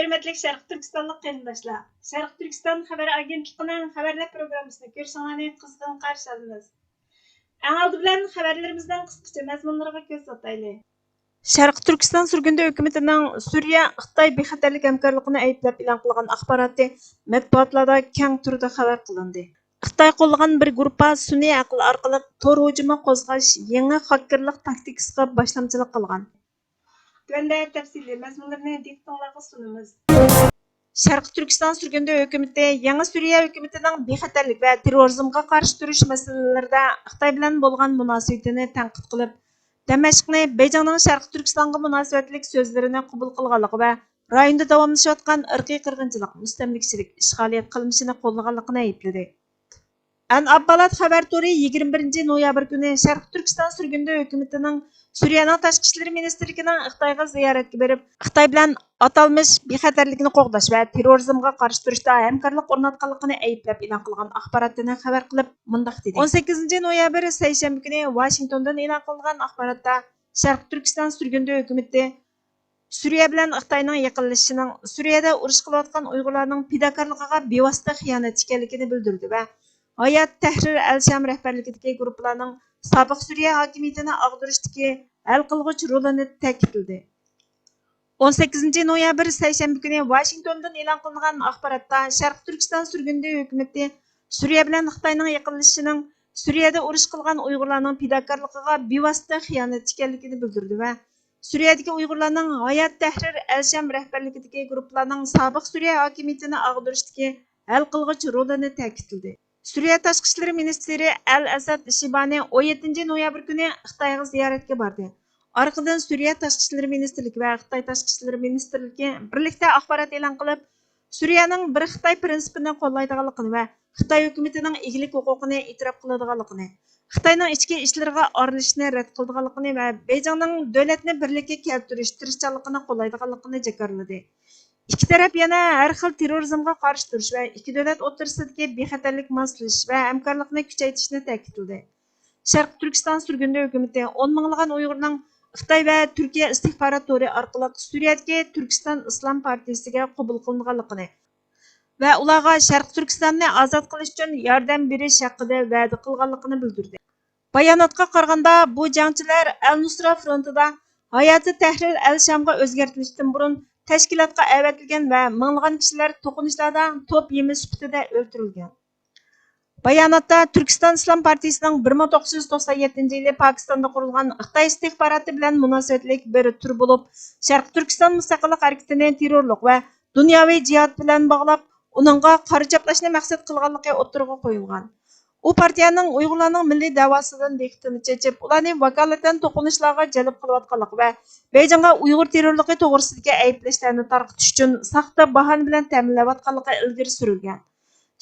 Hörmətli Şərq Türkistanlıq qərindaşlar, Şərq Türkistan xəbər agentliğinin xəbərlər proqramısını görüşünüzü qızğın qarşı alırıq. Ən aldı bilan xəbərlərimizdən qısqaça məzmunlarına göz ataylı. Şərq Türkistan sürgündə hökumətinin Suriya Xitay bexatarlıq həmkarlığını ayıplab elan qılğan axbaratı mətbuatlarda keng turda xəbər qılındı. Xitay qo'llagan bir guruh sun'iy aql orqali tor hujumi qo'zg'ash yangi xakerlik taktikasiga boshlamchilik qilgan. Güvende tefsili məzmunlarını diktatlarına sunumuz. Şərq Türkistan sürgündə hökuməti Yangi Suriya hökumətinin bexatarlıq və terrorizmga qarşı duruş məsələlərində Xitay bilan bolğan münasibətini tənqid qılıb, Dəməşqni Beyjingning Şərq Türkistanğa münasibətlik sözlərini qəbul qılğanlığı və rayonda davamlaşıyotgan irqiy qırğınçılıq, müstəmləkəçilik, işğaliyyət qılmışını qo'llaganligini ayıpladı. Abbalat xabar tori 21 noyabr kuni Şərq Türkistan sürgündə hökumətinin Suriyaning tashqi ishlar ministrligining Xitoyga ziyoratga berib, Xitoy bilan atalmış bexatarlikni qo'g'dash va terrorizmga qarshi turishda hamkorlik o'rnatganligini ayblab e'lon qilgan axborotni xabar qilib mundaq dedi. 18 noyabr seshanba kuni Washingtondan e'lon qilingan axborotda Şərq Türkistan sürgündə hökuməti Suriya bilan Xitoyning yaqinlashishining Suriyada urush qilayotgan Uyg'urlarning fidokorligiga bevosita xiyonat ekanligini bildirdi va Hayat Tahrir Al-Sham rahbarligidagi guruhlarning sobiq Suriya hokimiyatini ag'darishdagi hal qilg'uch rolini ta'kidladi. 18 noyabr seshanba kuni Washingtondan e'lon qilingan axborotda Sharq Turkiston sürgündə hökuməti Suriya bilan Xitoyning yaqinlashishining Suriyada urush qilgan Uyg'urlarning fidokorligiga bevosita xiyonat ekanligini bildirdi va Suriyadagi Uyg'urlarning Hayat Tahrir Al-Sham rahbarligidagi guruhlarning sobiq Suriya hokimiyatini ag'darishdagi hal qilg'uch rolini ta'kidladi. Suriya Tashqi ishlar ministri Al-Asad Shibani 17 noyabr kuni Xitoyga ziyoratga bordi. Orqadan Suriya Tashqi ishlar ministrligi va Xitoy Tashqi ishlar ministrligi birlikda axborot e'lon qilib, Suriyaning bir Xitoy prinsipini qo'llaydiganligini va Xitoy hukumatining egilik huquqini e'tirof qiladiganligini, Xitoyning ichki ishlariga aralashishni rad qiladiganligini va Beyjingning davlatni birlikka keltirish tirishchanligini qo'llaydiganligini jakarladi. İki taraf yana har xil terrorizmga qarshi turish va ikki davlat o'rtasidagi bexatarlik moslash va hamkorlikni kuchaytirishni ta'kidladi. Sharq Turkiston sürgündə hökuməti 10 minglagan Uyg'urning Xitoy va Turkiya istixborot to'ri orqali Suriyadagi Turkiston Islom partiyasiga qabul qilinganligini va ularga Sharq Turkistonni ozod qilish uchun yordam berish haqida va'da qilganligini bildirdi. Bayonotga qaraganda bu jangchilar Al-Nusra frontida Hayati Tahrir Al-Shamga o'zgartirishdan burun tashkilotga avatilgan va minglagan kishilar to'qinishlarda to'p yemi sifatida o'ldirilgan. Bayonotda Turkiston Islom partiyasining 1997 yili Pokistonda qurilgan Xitoy istixboroti bilan munosabatlik bir tur bo'lib, Sharq Turkiston mustaqillik harakatini terrorlik va dunyoviy jihad bilan bog'lab, uningga qora chaplashni maqsad qilganligi o'tirg'a qo'yilgan. U partiyaning Uyg'urlarning milliy davosidan diqqatini chechib, ularni vakolatan to'qinishlarga jalb qilayotganligi va Beyjingga Uyg'ur terrorligi to'g'risidagi ayblashlarni tarqatish uchun saxta bahona bilan ta'minlayotganligi ilgari surilgan.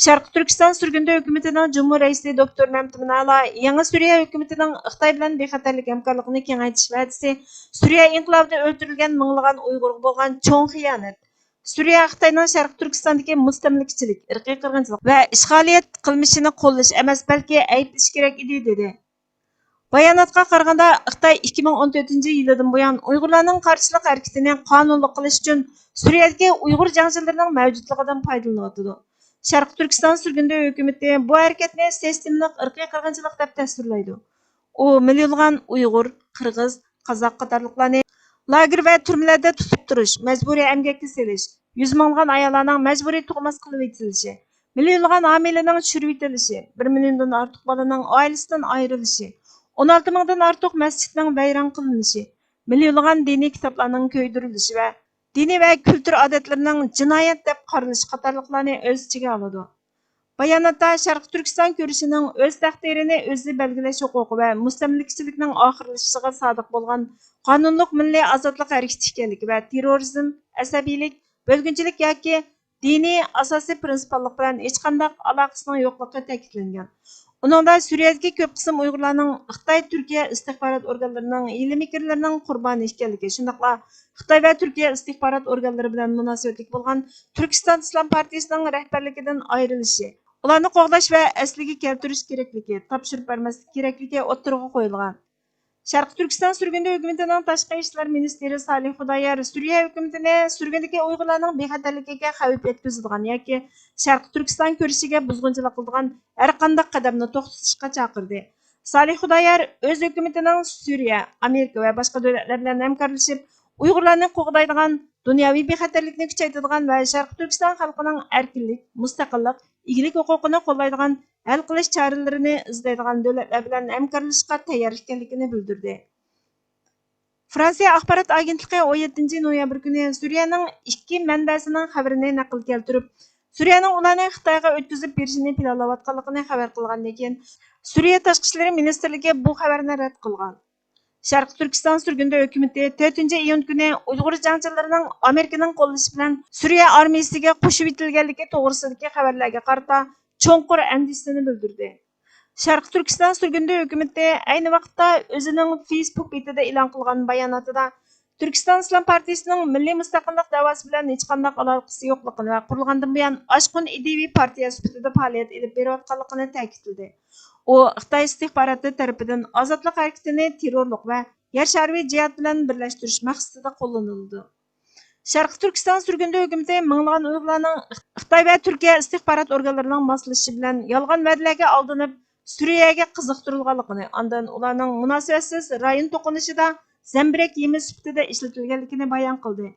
Sharq Turkiston sürgündə hökumətinin Cumhur Reisi Dr. Məmtəminala Yangi Suriya hökumətinin Xitoy bilan bexatarlik hamkorligini kengaytirish va'dasi Suriya inqilobida o'ldirilgan minglagan Uyg'urga bo'lgan cho'ng xiyonat. Suriya Xitoyning Sharq Turkistondagi mustamlikachilik, irqiy qirg'inchilik va ishg'oliyat qilmishini qo'llash emas, balki ayblash kerak edi dedi. Bayonotga qaraganda Xitoy 2014 yildan buyon Uyg'urlarning qarshilik harakatini qonuniy qilish uchun Suriyadagi Uyg'ur jangchilarining mavjudligidan foydalanyapti. Sharq Turkiston sürgündə hökuməti bu harakatni sistemlik irqiy qirg'inchilik deb tasvirlaydi. U millionlagan Uyg'ur, Qirg'iz, Qozoq qatorliqlarni lager va turmalarda tutib turish, majburiy emgakka selish, 100 minglagan ayollarning majburiy tug'mas qilib etilishi, millionlagan homiylarning tushirib etilishi, 1 milliondan ortiq bolaning oilasidan ayrilishi, 16 mingdan ortiq masjidning vayron qilinishi, millionlagan diniy kitoblarning ko'ydirilishi va diniy va kultur odatlarining jinoyat deb qaralish qatorliqlarni o'z ichiga oladi. Bayonotda Sharq Turkiston ko'rishining o'z taqdirini o'zi belgilash huquqi va mustamlikachilikning oxirlashishiga sodiq bo'lgan qonunliq milliy ozodlik harakati ekanligi va terrorizm, asabiylik, bo'lgunchilik yoki diniy asosiy prinsiplar bilan hech qanday aloqasining yo'qligi ta'kidlangan. Uningda Suriyadagi ko'p qism Uyg'urlarning Xitoy Turkiya istixborot organlarining ilmiy-fikirlarining qurboni ekanligi, shundaqla Xitoy va Turkiya istixborot organlari bilan munosabatlik bo'lgan Turkiston Islom partiyasining rahbarligidan ayrilishi, ularni qo'g'dash va asliga keltirish kerakligi, topshirib bermaslik kerakligi o'tirg'a qo'yilgan. Sharqi Turkiston surgunda hukumatining tashqi ishlar ministri Salih Xudoyor Suriya hukumatini surgundagi Uyg'urlarning bexatarligiga xavf yetkazadigan yoki Sharqi Turkiston ko'rishiga buzg'unchilik qiladigan har qanday qadamni to'xtatishga chaqirdi. Salih Xudoyor o'z hukumatining Suriya, Amerika va boshqa davlatlar bilan hamkorlashib, Uyg'urlarni qo'g'daydigan, dunyoviy bexatarlikni kuchaytiradigan va Sharqi Turkiston xalqining erkinlik, mustaqillik, egilik huquqini qo'llaydigan hal qilish choralarini izlaydigan davlatlar bilan hamkorlashishga tayyor ekanligini bildirdi. Fransiya axborot agentligi 17 noyabr kuni Suriyaning ikki manbasining xabarini naql keltirib, Suriyaning ularni Xitoyga o'tkazib berishini planlayotganligini xabar qilgandan keyin Suriya tashqi ishlar ministrligi bu xabarni rad qilgan. Sharqi Turkiston surgunda hukumati 4-iyun kuni Uyg'ur jangchilarining Amerikaning qo'llashi bilan Suriya armiyasiga qo'shib etilganligi to'g'risidagi xabarlarga qarata cho'nqur andisini bildirdi. Sharqi Turkiston surgunda hukumati ayni vaqtda o'zining Facebook betida e'lon qilgan bayonotida Turkiston Islom partiyasining milliy mustaqillik da'vosi bilan hech qanday aloqasi yo'qligini va qurilgandan buyon oshqun ideviy partiya sifatida faoliyat olib berayotganligini ta'kidladi. U Xitoy istixboroti tarafidan ozodlik harakatini terrorlik va yer shariy jihat bilan birlashtirish maqsadida qo'llanildi. Sharqi Turkiston surgunda hukumati minglagan Uyg'urlarning Xitoy va Turkiya istixborot organlarining moslashishi bilan yolg'on va'dalarga aldanib Suriyaga qiziqtirilganligini, undan ularning munosabatsiz rayon to'qinishida zambirak yemi sifatida ishlatilganligini bayon qildi.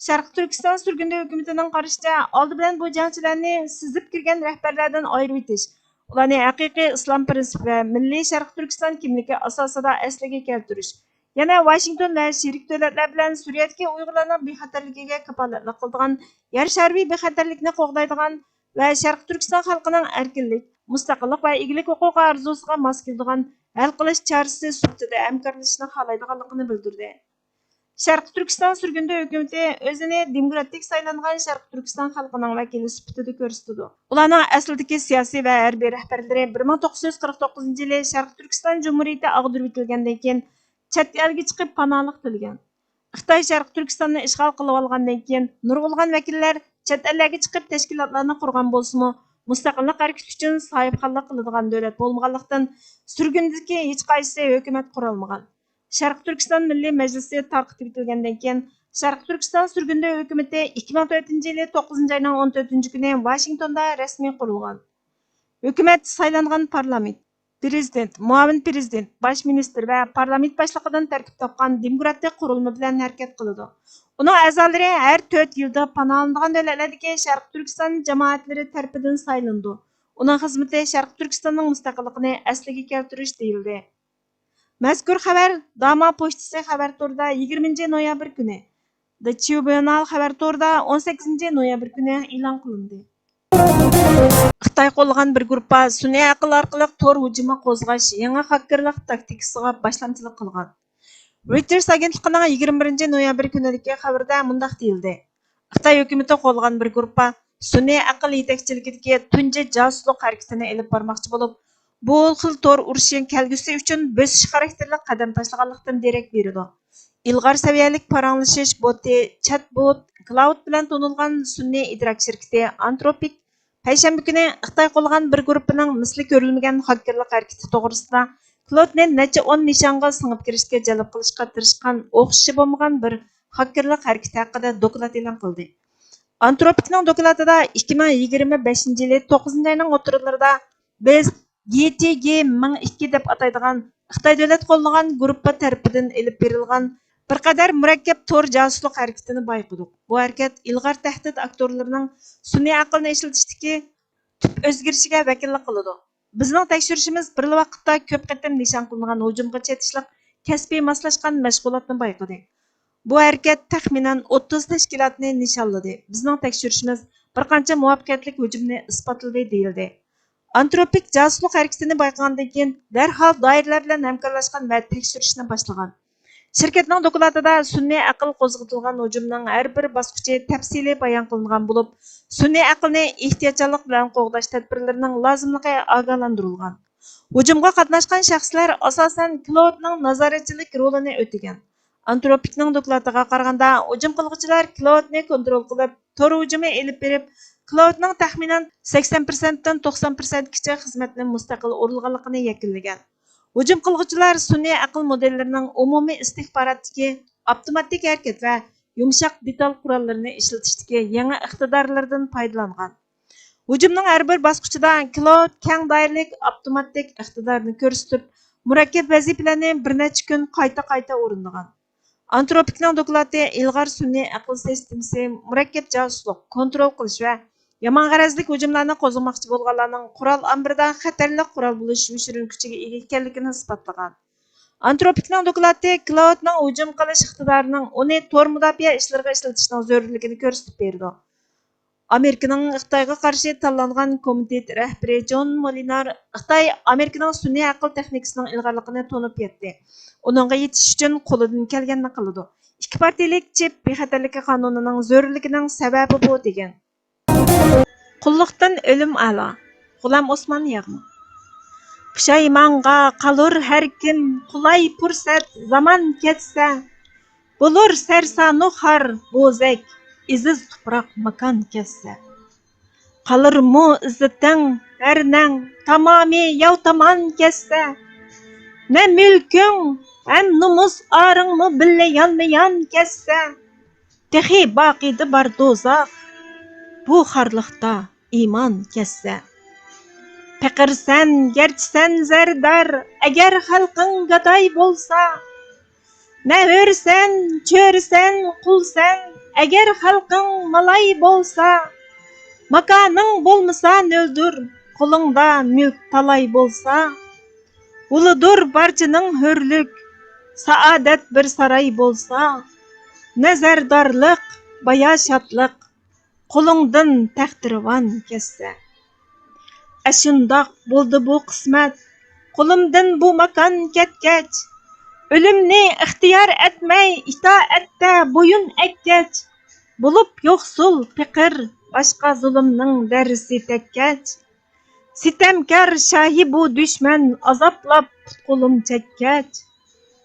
Sharqi Turkiston surgunda hukumatining qarashicha, oldi bilan bu jangchilarni sizib kirgan rahbarlardan ayirib etish, ularni haqiqiy islom prinsipi va milliy Sharqi Turkiston kimligi asosida asliga keltirish, yana Washington va sherik davlatlar bilan Suriyadagi Uyg'urlarning bexatarligiga kafolatlik qiladigan, yer shariy bexatarlikni qo'g'daydigan va Sharqi Turkiston xalqining erkinlik, mustaqillik va egilik huquqi orzusiga mos keladigan hal qilish chorasi sifatida hamkorlashishni xohlaydiganligini bildirdi. Sharqi Turkiston surgunda hukumati o'zini demokratik saylangan Sharqi Turkiston xalqining vakili sifatida ko'rsatdi. Ularning aslidagi siyosiy va harbiy rahbarlari 1949-yili Sharqi Turkiston Jumhuriyati ag'dirib etilgandan keyin chet elga chiqib panohlik tilgan. Xitoy Sharqi Turkistonni ishg'ol qilib olgandan keyin nurg'ulg'an vakillar chet ellarga chiqib tashkilotlarni qurgan bo'lsa-mu, mustaqillik harakati uchun sohibxonlik qiladigan davlat bo'lmaganlikdan surgundagi hech qaysi hukumat qurolmagan. Sharqi Turkiston Milliy Majlisi tarqitib etilgandan keyin Sharqi Turkiston surgunda hukumati 2004-yili 9-oyning 14-kuni Washingtonda rasmiy qurilgan. Hukumat saylangan parlament, prezident, muavin prezident, bosh ministr va parlament boshlig'idan tarkib topgan demokratik qurilma bilan harakat qiladi. Uning a'zolari har 4 yilda panohlanadigan davlatlardagi Sharqi Turkiston jamoatlari tarafidan saylandi. Uning xizmati Sharqi Turkistonning mustaqilligini asliga keltirish deyildi. Mazkur xabar Dama pochtasi xabar to'rida 20 noyabr kuni, The Tribunal xabar to'rida 18 noyabr kuni e'lon qilindi. Xitoy qo'llagan bir guruh sun'iy aql orqali tor hujumi qo'zg'ash yangi xakerlik taktikasiga boshlamchilik qilgan. Reuters agentligining 21 noyabr kunidagi xabarda mundaq deyildi. Xitoy hukumati qo'llagan bir guruh sun'iy aql yetakchiligidagi tunji josuslik harakatini olib bormoqchi bo'lib, bu xil tor urushning kelgusi uchun bosish xarakterli qadam tashlaganlikdan derak beradi. İlg'or saviyalik paranglashish boti, chatbot, cloud bilan to'nilgan sun'iy idrok shirkati Anthropic payshanba kuni Xitoy qo'llagan bir guruhning misli ko'rilmagan xakerlik harakati to'g'risida Cloud'ni necha 10 nishonga singib kirishga jalb qilishga tirishgan o'xshashi bo'lmagan bir xakerlik harakati haqida doklad e'lon qildi. Antropikning dokladida 2025-yili 9-oyning o'rtalarida biz GTG-1002 deb ataydigan Xitoy davlat qo'llagan guruh tarafidan elib berilgan bir qadar murakkab tor josuslik harakatini bayqadik. Bu harakat ilg'or tahdid aktorlarining sun'iy aqlni ishlatishdagi tub o'zgarishiga vakillik qiladi. Bizning tekshirishimiz bir vaqtda ko'p qatam nishon qilingan hujumga chetishliq kasbiy moslashgan mashg'ulotni bayqadi. Bu harakat taxminan 30 tashkilotni nishonladi. Bizning tekshirishimiz bir qancha muvaffaqiyatli hujumni isbotladi deyildi. Antropik josuslik harakatini bayqagandan keyin darhol doiralar bilan hamkorlashgan va tekshirishni boshlagan. Şirketning dokladida sun'iy aql qo'zg'atilgan hujumning har bir bosqichi tafsiliy bayon qilingan bo'lib, sun'iy aqlni ehtiyotkorlik bilan qo'g'dash tadbirlarining lozimligi ogohlantirilgan. Hujumga qatnashgan shaxslar asosan Cloud'ning nazoratchilik rolini o'tagan. Antropikning dokladiga qaraganda, hujum qilguvchilar Cloud'ni kontrol qilib, tor hujumi elib berib, Cloud'ning taxminan 80% dan 90% kichik xizmatni mustaqil o'rilganligini yakunlagan. Hücum qilguvchilar sun'iy aql modellarining umumiy istihbaratdagi avtomatik harakat va yumshoq detal qurollarini ishlatishdagi yangi iqtidorlardan foydalangan. Hücumning har bir bosqichida Cloud keng doiralik avtomatik iqtidorni ko'rsatib, murakkab vazifalarni bir necha kun qayta o'rinlagan. Antropikning doklati ilg'or sun'iy aql sistemasi murakkab josuslik, kontrol qilish va yomon g'arazlik hujumlarni qo'zg'amoqchi bo'lganlarning qurol ambrida xatarli qurol bo'lish yoshirin kuchiga ega ekanligini isbotlagan. Antropikning doklati Cloudning hujum qilish iqtidorining uni tor mudofaa ishlariga ishlatishning zarurligini ko'rsatib berdi. Amerikaning Xitoyga qarshi tanlangan komitet rahbari John Molinar Xitoy Amerikaning sun'iy aql texnikasining ilg'orligini to'nib yetdi. Uningga yetish uchun qo'lidan kelganini qiladi. Ikki partiyalik chip bexatarligi qonunining zarurligining sababi bu degan. Qulluqdan o'lim a'lo. G'ulam Osmon Yag'ma. Pushaymonga qalur har kim, qulay fursat zamon ketsa, bo'lur sarsonu xar bo'zak, iziz tuproq makon ketsa. Qalurmu izziting, darnang, tamomiy yow tomon ketsa, ne mulking, hem numus oringmi billa yonma-yon ketsa, tehi boqiydi bar do'zax, bu xorliqda iymon ketsa. Paqirsan, gerçsen zardar, agar xalqing gadoy bo'lsa, ne hursan, cho'rsan, qulsan, agar xalqing malay bo'lsa, makaning bo'lmasa o'ldir, qo'lingda mulk talay bo'lsa, uludur barchaning hurlik, saodat bir saroy bo'lsa, nazardorlik, baya shodlik, qo'lingdan taxtirvan ketsa. Ashundoq bo'ldi bu qismat, qo'limdan bu makon ketgach, o'limni ixtiyor etmay itoatda bo'yin ekkach, bo'lib yo'qsul piqir boshqa zulmning darisi tekkach, sitamkor shohi bu dushman azoblab qo'lim chekkach,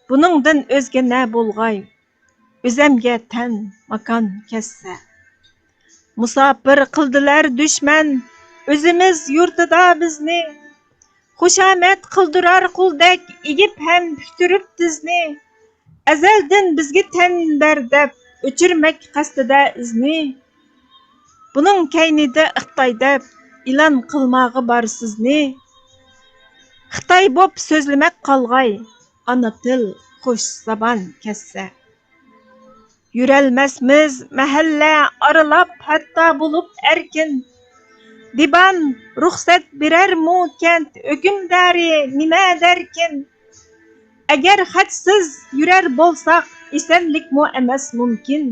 buningdan o'zga na bo'lg'ay, o'zamga tan makon ketsa. Musofir qildilar dushman o'zimiz yurtida bizni, xushomat qildirar quldek egib ham puturib tizni, azaldan bizga tan berdab o'chirmak qasdida izni. Buning kaynida Xitoy deb e'lon qilmog'i bor sizni. Xitoy bo'p so'zlamak qolg'ay, ana til xush zabon ketsa. Yurolmasmiz mahalla aralab hatto bo'lib erkin, diban ruxsat berarmu kent hukmdori nima derkin? Agar hadsiz yurar bo'lsak, esenlikmu emas mumkin.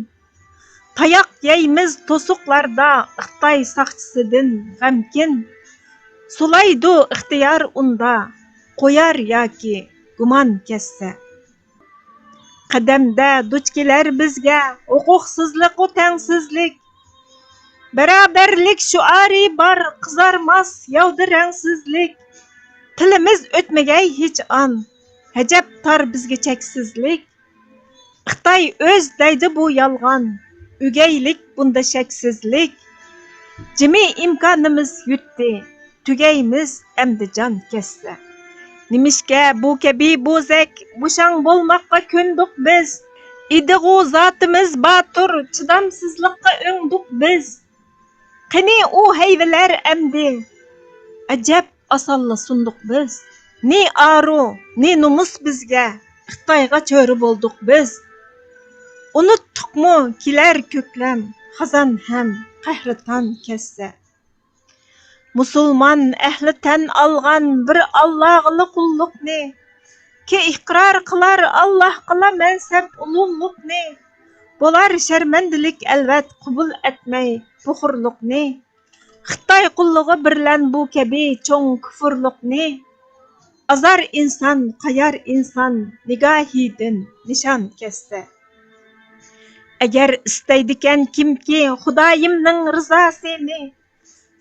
Tayoq yeymiz to'siqlarda Xitoy saqchisidan g'amkin. Sulaydu ixtiyor unda, qo'yar yoki gumon ketsa. Qadamda duch kelar bizga huquqsizlik va tengsizlik. Barabarlik shuari bor, qizarmas yovdirangsizlik. Tilimiz o'tmagay hech on, hajab tor bizga cheksizlik. Xitoy o'z deydi bu yolg'on, o'gaylik bunda shaksizlik. Jimi imkonimiz yutdi, tugaymiz endi jon ketsa. Nimishga bu kabi bo'zak, bo'shang bo'lmoqqa ko'ndik biz. Idig'u zotimiz botur, chidamsizlikqa o'ngdik biz. Qani u hayvalar amdi, ajab osonla sunduq biz. Ne aru, ne numus bizga, Xitoyga cho'ri bo'ldik biz. Unutdiqmi kelar ko'klam, xazon ham qahraton ketsa. Musulmon ahli tan olgan bir Allohli qulluqni, ki iqror qilar Alloh qila mansab ulug'liqni, bo'lar sharmandilik albat qabul etmay buxurliqni. Xitoy qullug'i birlan bu kabi cho'ng kufurliqni, azar inson qayar inson nigohidan nishon ketsa. Agar istaydikan kimki Xudoyimning rizosini,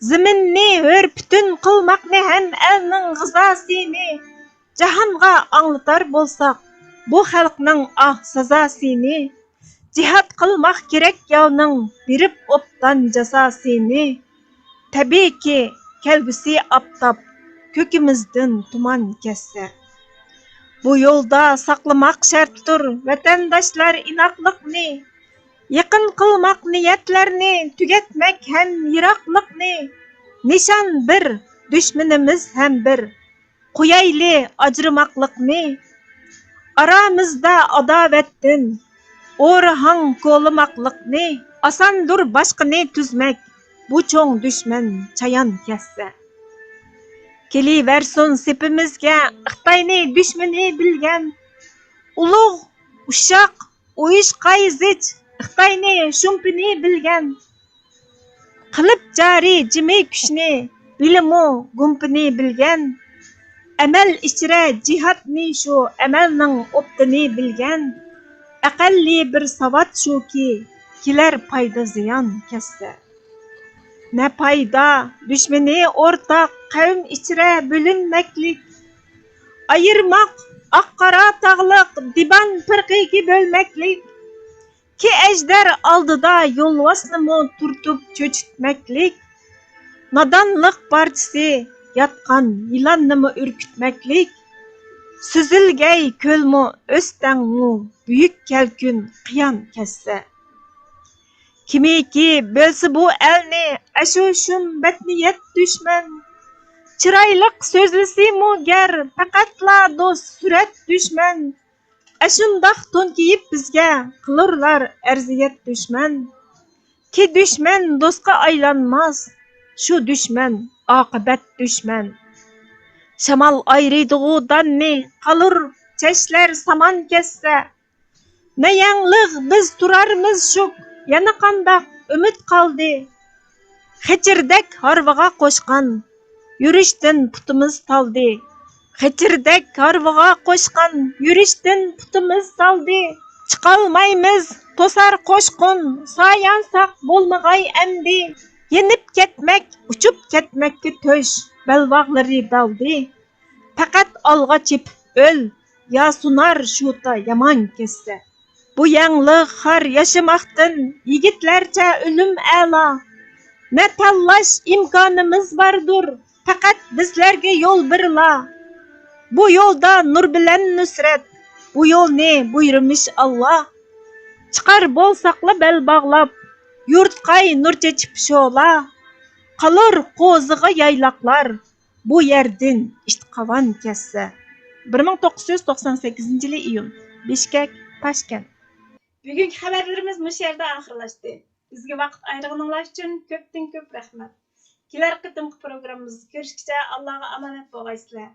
ziminni hur butun qilmoqni ham elning g'izosini, jahonga anglatar bo'lsak bu xalqning sazosini, jihad qilmoq kerak yovning berib obdan jazosini. Tabiiyki kelgusi oftob ko'kimizdan tuman ketsa. Bu yo'lda saqlamoq shartdir vatandoshlar inoqlikni, yaqin qilmoq niyatlarni, tugatmak ham yiroqlikni. Nishon bir, dushmanimiz ham bir, qo'yayli ajrimaqliqni. Aramizda adovatdan o'rahang ko'limaqliqni. Osondir boshqani tuzmak, bu cho'ng dushman chayon kassa. Keliversin sepimizga Xitoyni dushmani bilgan, ulug' ushoq uyushqay zich Xitoyni shumpini bilgan. Qilib jari jimi kuchni, bilimu gumpini bilgan. Amal ichra jihatni shu amalning o'ptini bilgan. Aqalli bir savat shuki, kelar payda ziyon kassa. Ne payda düşmeni ortak qavm ichra bo'linmaklik, ayirmoq oq-qora tog'liq diban firqiga bo'lmaklik, ki ajdar oldida yo'lvosnimi turtib cho'chitmaklik, nodonlik partisi yotgan yilonnimi urkitmaklik, suzilgay ko'lmi o'stangmu buyuk kalkun qiyon kassa. Kimiki bo'lsa bu elni ashu shum batniyat dushman, chiroyliq so'zlisimu gar faqatla do'st surat dushman. Ashundoq to'nkiyib bizga qilurlar arziyat dushman, ki dushman do'stga aylanmas, shu dushman oqibat dushman. Shamol ayriydigu donni, qalur chashlar samon kassa. Ne yangliq biz turarmiz shuk, yana qandaq umid qoldi. Xechirdak harvaga qo'shgan, yurishdan putimiz taldi. Xechirdak harvaga qo'shgan, yurishdan putimiz taldi. Chiqolmaymiz to'sar qo'shqin, soyansoq bo'lmag'ay amdi. Yenib ketmak, uchib ketmakka to'sh, belbog'lari daldi. Faqat olg'a chepib o'l, ya sunar shuta yomon kessa. Bu yangliq har yaşamaktan yigitlarcha ölüm a'lo. Ne tanlash imkonimiz bardur, faqat bizlarga yo'l birla. Bu yo'lda nur bilan nusrat, bu yo'lni buyurmish Alloh. Chiqar bo'lsaqla bel bog'lab, yurtqay nur chechib sho'la. Qalur qo'ziga yayloqlar, bu yerdan ishtqavan kassa. 1998 iyun, Bishkek, Toshkent. Bugungi xabarlarimiz bu yerda oxirlashdi. Bizga vaqt ayirganingiz uchun ko'p rahmat. Kelar qitimqi programmamizda ko'rishguncha Allohga omonat bo'laysizlar.